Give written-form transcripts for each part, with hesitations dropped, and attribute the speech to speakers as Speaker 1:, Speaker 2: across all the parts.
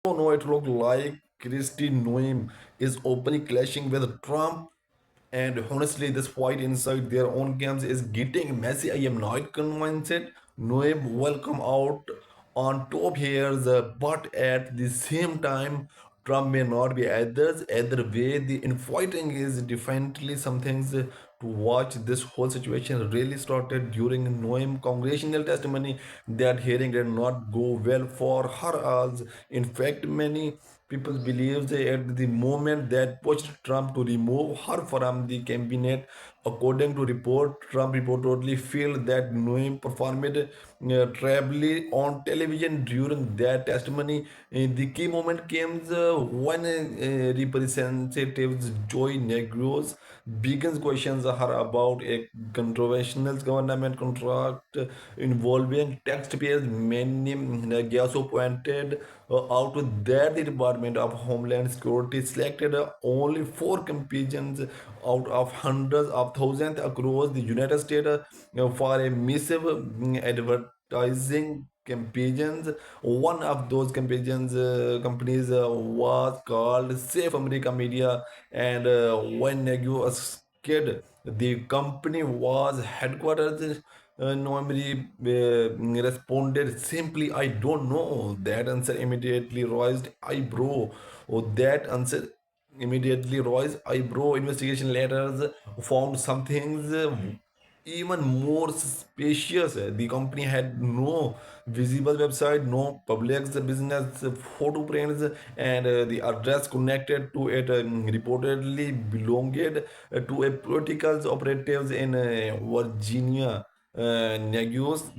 Speaker 1: Oh no, it looked like Kristi Noem is openly clashing with Trump. And honestly, this fight inside their own camps is getting messy. I am not convinced. Noem will come out on top here, but at the same time, Trump may not be others. Either way, the infighting is definitely something to watch. This whole situation really started during Noem congressional testimony. That hearing did not go well for her. As in fact, many people believe that at the moment that pushed Trump to remove her from the cabinet. According to report, Trump reportedly felt that Noem performed trebly on television during that testimony. The key moment came when Representatives Joy Negros begins questions her about a controversial government contract involving taxpayers. Many also pointed out that the Department of Homeland Security selected only four companions out of hundreds of thousands across the United States for a massive advertising campaigns. One of those campaigns companies was called Safe America Media, and when Nagu kid, the company was headquartered. Normally responded simply, I don't know. That answer immediately raised eyebrow. Oh, that answer immediately raised eyebrow. Investigation letters found some things even more suspicious. The company had no visible website, no public business photo prints, and the address connected to it reportedly belonged to a political operatives in Virginia. Negus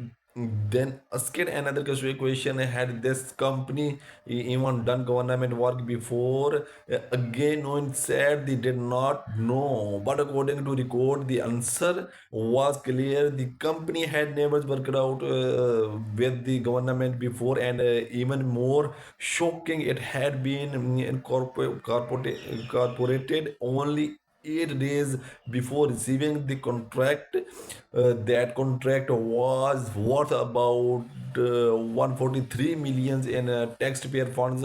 Speaker 1: then asked another question: had this company even done government work before? Again, no one said they did not know. But according to record, the answer was clear. The company had never worked out with the government before, and even more shocking, it had been incorporated only 8 days before receiving the contract. That contract was worth about 143 millions in taxpayer funds.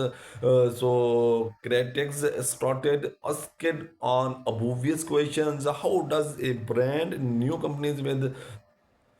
Speaker 1: So critics started asking on obvious questions: how does a brand new companies with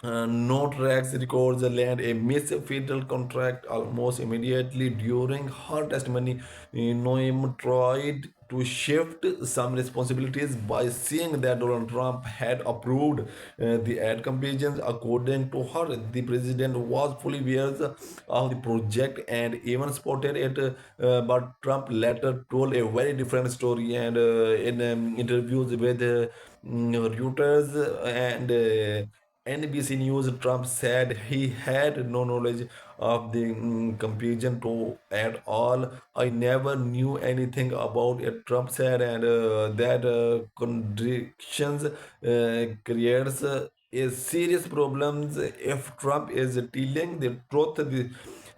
Speaker 1: no tracks records land a massive federal contract almost immediately? During her testimony, Noem tried to shift some responsibilities by saying that Donald Trump had approved the ad campaigns. According to her, the president was fully aware of the project and even supported it, but Trump later told a very different story. And in interviews with Reuters and NBC News, Trump said he had no knowledge of the confusion to at all. I never knew anything about it, Trump said, and that contradictions creates a serious problems if Trump is telling the truth.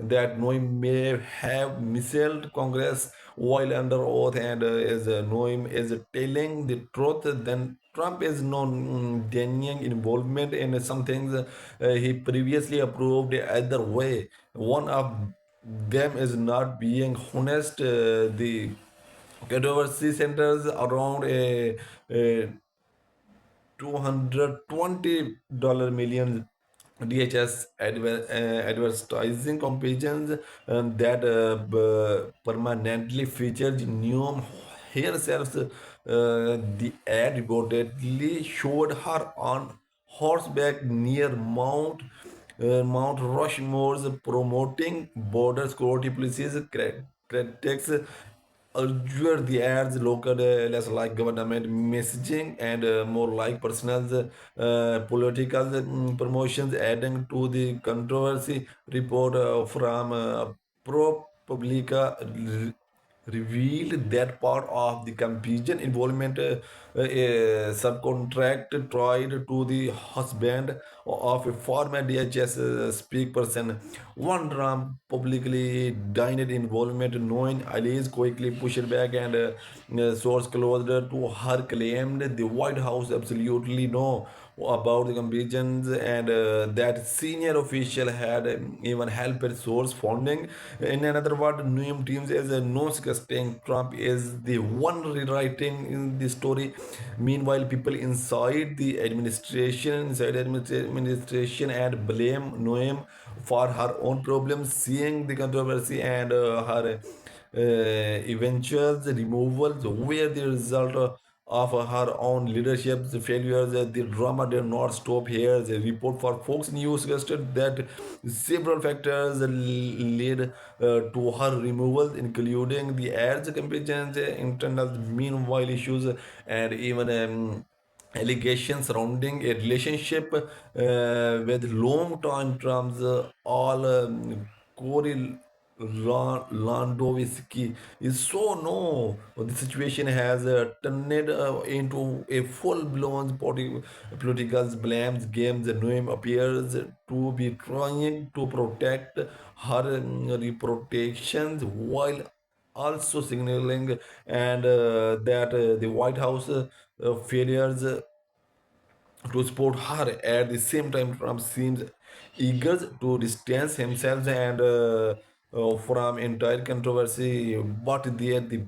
Speaker 1: That Noem may have misled Congress while under oath, and as Noem is telling the truth, then Trump is not denying involvement in some things he previously approved. Either way, one of them is not being honest. The controversy centers around a $220 million DHS advertising campaigns that permanently featured new herself. The ad reportedly showed her on horseback near Mount Rushmore's, promoting border security policies. Critics urged the ads looked less like government messaging and more like personal political promotions, adding to the controversy. Report from ProPublica revealed that part of the campaign involvement a subcontract tried to the husband of a former DHS speak person. One Trump publicly denied involvement, knowing Alice quickly pushed back and source closer to her claimed the White House absolutely no about the convictions and that senior official had even helped source funding. In another word, Noem teams as a no suggesting Trump is the one rewriting in the story. Meanwhile, people inside administration and blame Noem for her own problems, seeing the controversy and her eventual removals were the result of her own leadership failures. The drama did not stop here. The report for Fox News suggested that several factors led to her removal, including the ads campaigns, internal meanwhile issues, and even allegations surrounding a relationship with long-time terms, all Corey Landowski is so no. The situation has turned into a full-blown political blames game. The name appears to be trying to protect her reputation while also signaling and that the White House failures to support her. At the same time, Trump seems eager to distance himself and from entire controversy. But the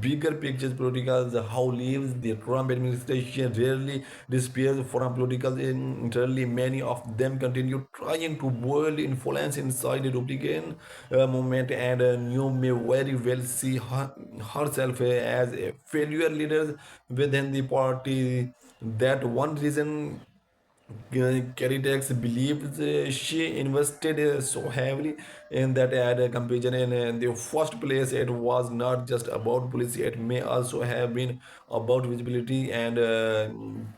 Speaker 1: bigger picture politicals, how leaves the Trump administration rarely disappears from political entirely. Many of them continue trying to build influence inside the Republican movement, and you may very well see herself as a failure leader within the party. That one reason Caritex believes she invested so heavily in that ad campaign in the first place. It was not just about policy, it may also have been about visibility and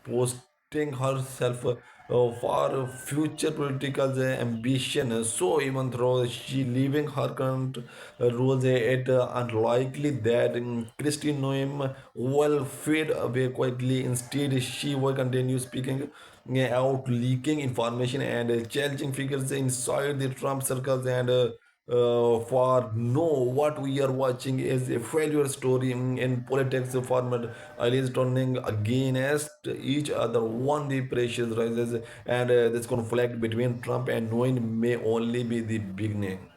Speaker 1: posting herself for future political ambition. So, even though she leaving her current roles, it unlikely that Kristi Noem will fade away quietly. Instead, she will continue speaking out, leaking information and challenging figures inside the Trump circles. And for no, what we are watching is a failure story in politics format. Allies turning against each other. One the pressure rises, and this conflict between Trump and Noem may only be the beginning.